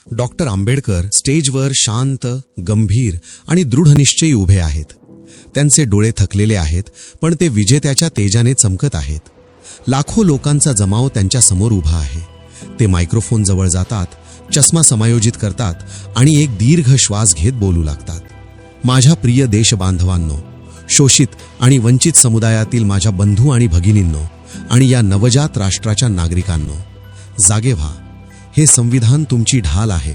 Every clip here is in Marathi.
डॉक्टर आंबेडकर स्टेजवर शांत, गंभीर आणि दृढनिश्चयी उभे आहेत. त्यांचे डोळे थकलेले आहेत, पण ते विजेत्याच्या तेजाने चमकत आहेत. लाखो लोकांचा जमाव त्यांच्या समोर उभा आहे. ते मायक्रोफोन जवळ जातात, चष्मा समायोजित करतात आणि एक दीर्घ श्वास घेत बोलू लागतात. माझ्या प्रिय देशबांधवांनो, शोषित आणि वंचित समुदायातील माझ्या बंधू आणि भगिनींनो आणि या नवजात राष्ट्राच्या नागरिकांनो, जागे व्हा. हे संविधान तुमची ढाल आहे,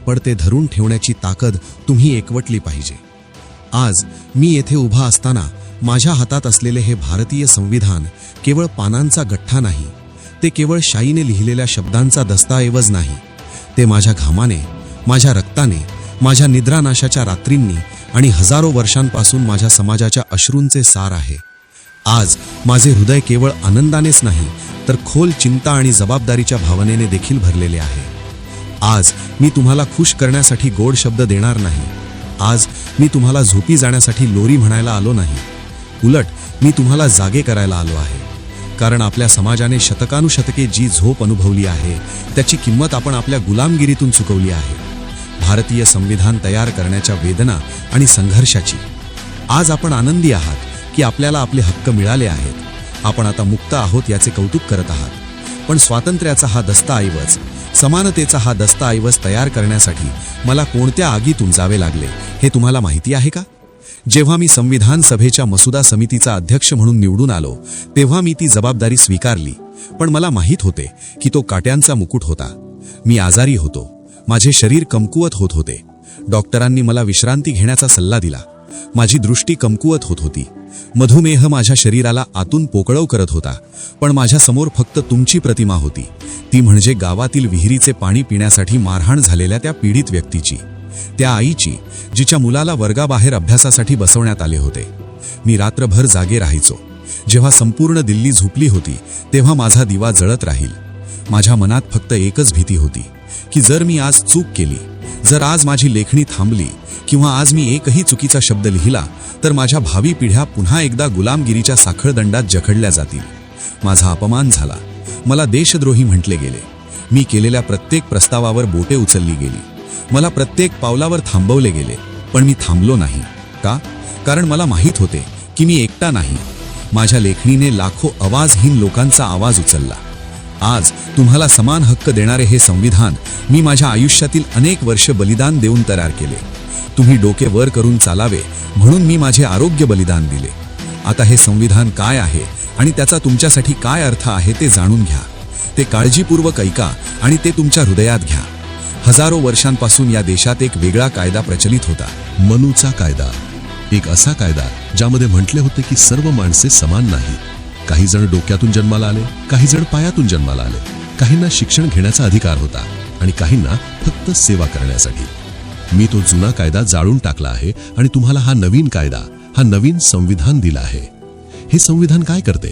पण ते धरून ठेवण्याची ताकद तुम्ही एकवटली पाहिजे. आज मी येथे उभा असताना माझ्या हातात असलेले हे भारतीय संविधान केवळ पानांचा गठ्ठा नाही, ते केवळ शाईने लिहिलेल्या शब्दांचा दस्तऐवज नाही. ते माझ्या घामाने, माझ्या रक्ताने, माझ्या निद्रानाशाच्या रात्रींनी आणि हजारो वर्षांपासून माझ्या समाजाच्या अश्रूंचे सार आहे. आज माझे हृदय केवळ आनंदानेच नाही, तर खोल चिंता आणि जबाबदारीच्या भावनेने देखील भरलेले आहे. आज मी तुम्हाला खुश करण्यासाठी गोड शब्द देणार नाही. आज मी तुम्हाला झोपी जाण्यासाठी लोरी म्हणायला आलो नाही. उलट मी तुम्हाला जागे करायला आलो आहे. कारण आपल्या समाजाने शतकानुशतके जी झोप अनुभवली आहे, त्याची किंमत आपण आपल्या गुलामगिरीतून चुकवली आहे. भारतीय संविधान तयार करण्याच्या वेदना आणि संघर्षाची आज आपण आनंदी आहात की आपल्याला आपले हक्क मिळाले आहेत. आपण आता मुक्त आहोत याचे कौतुक करत आहात. पण स्वातंत्र्याचा हा दस्तऐवज, समानतेचा हा दस्तऐवज तयार करण्यासाठी मला कोणत्या आगीतून जावे लागले हे तुम्हाला माहिती आहे का? जेव्हा मी संविधान सभेच्या मसुदा समितीचा अध्यक्ष म्हणून निवडून आलो, तेव्हा मी ती जबाबदारी स्वीकारली. पण मला माहीत होते की तो काट्यांचा मुकुट होता. मी आजारी होतो. माझे शरीर कमकुवत होत होते. डॉक्टरांनी मला विश्रांती घेण्याचा सल्ला दिला. माझी दृष्टी कमकुवत होत होती. मधुमेह माझ्या शरीराला आतून पोकळव करत होता. पण माझ्या समोर फक्त तुमची प्रतिमा होती, ती म्हणजे गावातील विहिरीचे पाणी पिण्यासाठी मारहाण झालेल्या त्या पीडित व्यक्तीची, त्या आईची, जिच्या मुलाला वर्गाबाहेर अभ्यासासाठी बसवण्यात आले होते. मी रात्रभर जागे राहायचो. जेव्हा संपूर्ण दिल्ली झोपली होती, तेव्हा माझा दिवा जळत राहील. माझ्या मनात फक्त एकच भीती होती की जर मी आज चूक केली, जर आज माझी लेखणी थांबली किंवा आज मी एकही चुकीचा शब्द लिहिला, तर माझ्या भावी पिढ्या पुन्हा एकदा गुलामगिरीच्या साखळदंडात जखडल्या जातील. माझा अपमान झाला. मला देशद्रोही म्हटले गेले. मी केलेल्या प्रत्येक प्रस्तावावर बोटे उचलली गेली. मला प्रत्येक पावलावर थांबवले गेले. पण मी थांबलो नाही. का? कारण मला माहीत होते की मी एकटा नाही. माझ्या लेखणीने लाखो आवाजहीन लोकांचा आवाज उचलला. आज तुम्हाला समान हक्क देणारे हे संविधान मी माझ्या आयुष्यातील अनेक वर्ष बलिदान देऊन तयार केले. तुम्ही डोके वर करून चालावे म्हणून मी माझे आरोग्य बलिदान दिले. आता हे संविधान काय आहे आणि त्याचा तुमच्यासाठी काय अर्थ आहे ते जाणून घ्या. ते काळजीपूर्वक ऐका आणि ते तुमच्या हृदयात घ्या. हजारो वर्षांपासून या देशात एक वेगळा कायदा प्रचलित होता, मनूचा कायदा. एक असा कायदा ज्यामध्ये म्हटले होते की सर्व माणसे समान नाही. काही जण डोक्यातून जन्माला आले, काही जण पायातून जन्माला आले. काहींना शिक्षण घेण्याचा अधिकार होता आणि काहींना फक्त सेवा करण्यासाठी. मी तो जुना कायदा जाळून टाकला आहे आणि तुम्हाला हा नवीन कायदा, हा नवीन संविधान दिला आहे. हे संविधान काय करते?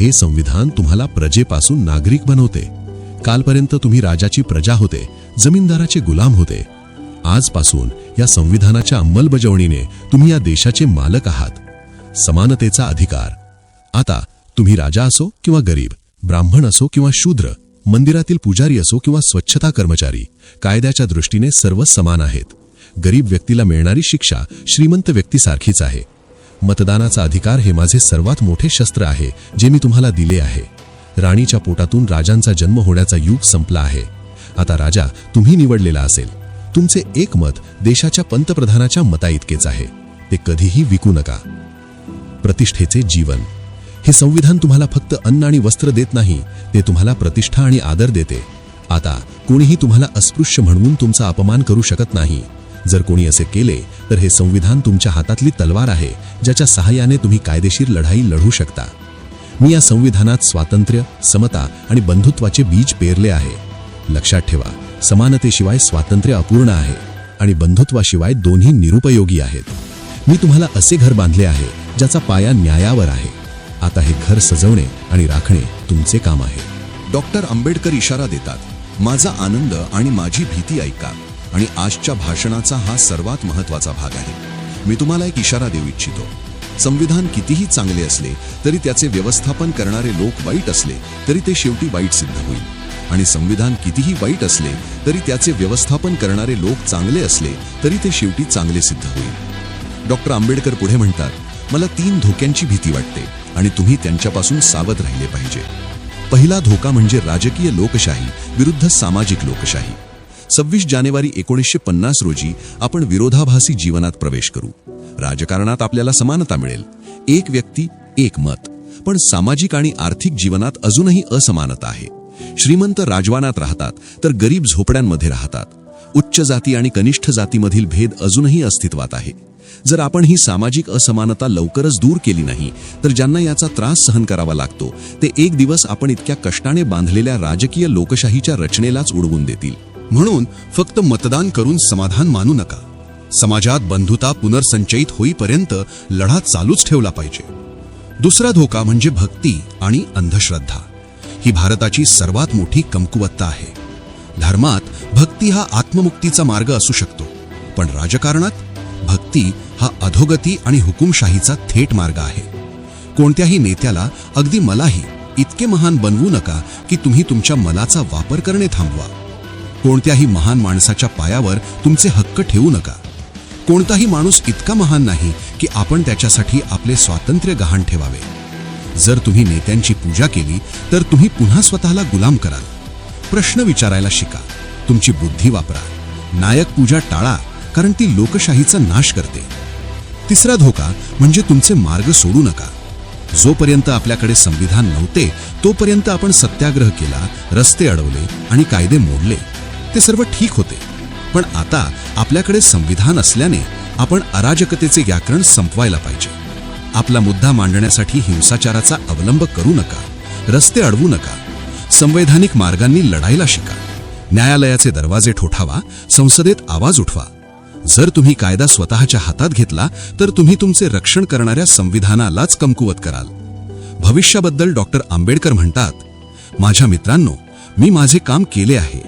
हे संविधान तुम्हाला प्रजेपासून नागरिक बनवते. कालपर्यंत तुम्ही राजाची प्रजा होते, जमीनदाराचे गुलाम होते. आजपासून या संविधानाच्या अंमलबजावणीने तुम्ही या देशाचे मालक आहात. समानतेचा अधिकार. आता तुम्ही राजा असो किंवा गरीब, ब्राह्मण असो किंवा शूद्र, मंदिरातील पुजारी असो किंवा स्वच्छता कर्मचारी, कायद्याच्या दृष्टीने सर्व समान आहेत. गरीब व्यक्तीला मिळणारी शिक्षा श्रीमंत व्यक्तीसारखीच आहे. मतदानाचा अधिकार हे माझे सर्वात मोठे शस्त्र आहे जे मी तुम्हाला दिले आहे. राणीच्या पोटातून राजांचा जन्म होण्याचा युग संपला आहे. आता राजा तुम्ही निवडलेला असेल. तुमचे एक मत देशाच्या पंतप्रधानाच्या मताइतकेच आहे. ते कधीही विकू नका. प्रतिष्ठेचे जीवन. हे संविधान तुम्हाला फक्त अन्न आणि वस्त्र देत नाही, ते तुम्हाला प्रतिष्ठा आणि आदर देते. आता कोणीही तुम्हाला अस्पृश्य म्हणून तुमचा अपमान करू शकत नाही. जर कोणी असे केले तर हे संविधान तुमच्या हातातली तलवार आहे, ज्याच्या सहाय्याने तुम्ही कायदेशीर लढाई लढू शकता. मी या संविधानात स्वातंत्र्य, समता आणि बंधुत्वाचे बीज पेरले आहे. लक्षात ठेवा, समानतेशिवाय स्वातंत्र्य अपूर्ण आहे आणि बंधुत्वाशिवाय दोन्ही निरुपयोगी आहेत. मी तुम्हाला असे घर बांधले आहे ज्याचा पाया न्यायावर आहे. आता हे घर सजवणे आणि राखणे तुमचे काम आहे. डॉक्टर आंबेडकर इशारा देतात, माझा आनंद आणि माझी भीती ऐका. आणि आजच्या भाषणाचा हा सर्वात महत्त्वाचा भाग आहे. मी तुम्हाला एक इशारा देऊ इच्छितो. संविधान कितीही चांगले असले तरी त्याचे व्यवस्थापन करणारे लोक वाईट असले तरी ते शेवटी वाईट सिद्ध होईल. आणि संविधान कितीही वाईट असले तरी त्याचे व्यवस्थापन करणारे लोक चांगले असले तरी ते शेवटी चांगले सिद्ध होईल. डॉक्टर आंबेडकर पुढे म्हणतात, मला 3 धोक्यांची भीती वाटते आणि तुम्ही त्यांच्यापासून सावध राहिले पाहिजे. पहिला धोका म्हणजे राजकीय लोकशाही विरुद्ध सामाजिक लोकशाही. 26 जानेवारी 1950 रोजी आपण विरोधाभासी जीवनात प्रवेश करू. राजकारणात आपल्याला समानता मिळेल, एक व्यक्ती एक मत. पण सामाजिक आणि आर्थिक जीवनात अजूनही असमानता आहे. श्रीमंत राजवानात राहतात तर गरीब झोपड्यांमध्ये राहतात. उच्च जाती आणि कनिष्ठ जातीमधील भेद अजूनही अस्तित्वात आहे. जर आपण ही सामाजिक असमानता लवकरच दूर केली नाही तर ज्यांना याचा त्रास सहन करावा लागतो ते एक दिवस आपण इतक्या कष्टाने बांधलेल्या राजकीय लोकशाहीच्या रचनेलाच उडवून देतील. म्हणून फक्त मतदान करून समाधान मानू नका. समाजात बंधुता पुनर्संचयित होईपर्यंत लढा चालूच ठेवला पाहिजे. दुसरा धोका म्हणजे भक्ती आणि अंधश्रद्धा. ही भारताची सर्वात मोठी कमकुवतता आहे. धर्मात भक्ती हा आत्ममुक्तीचा मार्ग असू शकतो, पण राजकारणात भक्ती हा अधोगती आणि हुकुमशाहीचा थेट मार्ग आहे. कोणत्याही नेत्याला, अगदी मलाही, इतके महान बनवू नका की तुम्ही तुमच्या मनाचा वापर करणे थांबवा. कोणत्याही महान माणसाच्या पायावर तुमचे हक्क ठेवू नका. कोणताही माणूस इतका महान नाही की आपण त्याच्यासाठी आपले स्वातंत्र्य गहाण ठेवावे. जर तुम्ही नेत्यांची पूजा केली तर तुम्ही पुन्हा स्वतःला गुलाम कराल. प्रश्न विचारायला शिका, तुमची बुद्धी वापरा. नायक पूजा टाळा, कारण ती लोकशाहीचा नाश करते. तिसरा धोका म्हणजे तुमचे मार्ग सोडू नका. जोपर्यंत आपल्याकडे संविधान नव्हते तोपर्यंत आपण सत्याग्रह केला, रस्ते अडवले आणि कायदे मोडले. ते सर्व ठीक होते. पण आता आपल्याकडे संविधान असल्याने आपण अराजकतेचे व्याकरण संपवायला पाहिजे. आपला मुद्दा मांडण्यासाठी हिंसाचाराचा अवलंब करू नका, रस्ते अडवू नका. संवैधानिक मार्गांनी लढायला शिका. न्यायालयाचे दरवाजे ठोठावा, संसदेत आवाज उठवा. जर तुम्ही कायदा स्वतःच्या हातात घेतला तर तुम्ही तुमचे रक्षण करणाऱ्या संविधानालाच कमकुवत कराल. भविष्याबद्दल डॉक्टर आंबेडकर म्हणतात, माझ्या मित्रांनो, मी माझे काम केले आहे.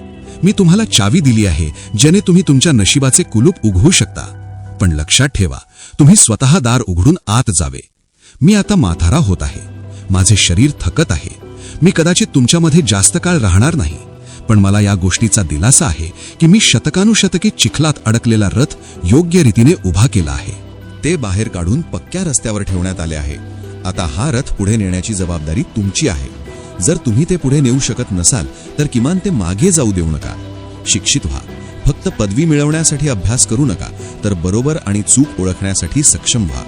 मी तुम्हाला चावी दिली आहे ज्याने तुम्ही तुमच्या नशिबाचे कुलूप उघडू शकता. पण लक्षात ठेवा, तुम्ही स्वतः दार उघडून आत जावे. मी आता म्हातारा होत आहे. माझे शरीर थकत आहे. मी कदाचित तुमच्यामध्ये जास्त काळ राहणार नाही. पण मला या गोष्टीचा दिलासा आहे की मी शतकानुशतके चिखलात अडकलेला रथ योग्य रीतीने उभा केला आहे. ते बाहेर काढून पक्क्या रस्त्यावर ठेवण्यात आले आहे. आता हा रथ पुढे नेण्याची जबाबदारी तुमची आहे. जर तुम्ही ते पुढे नेऊ शकत नसाल तर किमान ते मागे जाऊ देऊ नका. शिक्षित व्हा. फक्त पदवी मिळवण्यासाठी अभ्यास करू नका, तर बरोबर आणि चूक ओळखण्यासाठी सक्षम व्हा.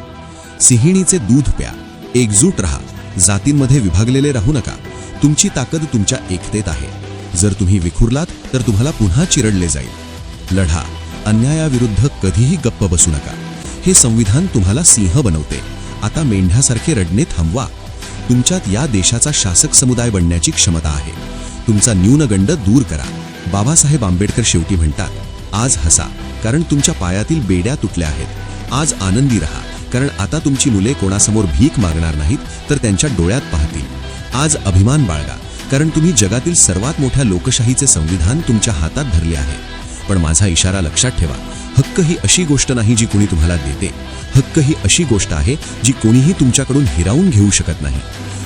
सिंहिणीचे दूध प्या. एकजूट राहा. जातींमध्ये विभागलेले राहू नका. तुमची ताकद तुमच्या एकतेत आहे. जर तुम्ही विखुरलात तर तुम्हाला पुन्हा चिरडले जाईल. लढा. अन्यायाविरुद्ध कधीही गप्प बसू नका. हे संविधान तुम्हाला सिंह बनवते. आता मेंढ्यासारखे रडणे थांबवा. तुमच्यात या देशाचा शासक समुदाय बनण्याची क्षमता आहे. तुमचा न्यूनगंड दूर करा. बाबासाहेब आंबेडकर शेवटी म्हणतात, आज हसा, कारण तुमच्या पायातील बेड्या तुटल्या आहेत. आज आनंदी राहा, कारण आता तुमची मुले कोणासमोर भीक मागणार नाहीत तर त्यांच्या डोळ्यात पाहतील. आज अभिमान बाळगा, कारण तुम्ही जगातील सर्वात मोठ्या लोकशाहीचे संविधान तुमच्या हातात धरले आहे. पण माझा इशारा लक्षात ठेवा, हक्क ही अशी गोष्ट नाही जी कोणी तुम्हाला देते. हक्क ही अशी गोष्ट आहे जी कोणीही तुमच्याकडून हिरावून घेऊ शकत नाही.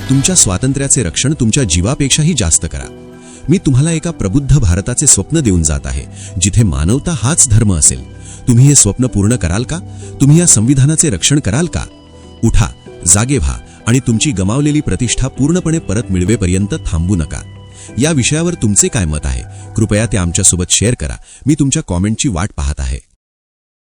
तुमच्या स्वातंत्र्याचे रक्षण तुमच्या जीवापेक्षाही जास्त करा. मी तुम्हाला एका प्रबुद्ध भारताचे स्वप्न देऊन जात आहे, जिथे मानवता हाच धर्म असेल. तुम्ही हे स्वप्न पूर्ण कराल का? तुम्ही या संविधानाचे रक्षण कराल का? उठा, जागे व्हा आणि तुमची गमावलेली प्रतिष्ठा पूर्णपणे परत मिळवेपर्यंत थांबू नका. या विषयावर तुमचे काय मत आहे? कृपया ते आमच्यासोबत शेअर करा. मी तुमच्या कॉमेंटची वाट पाहत आहे.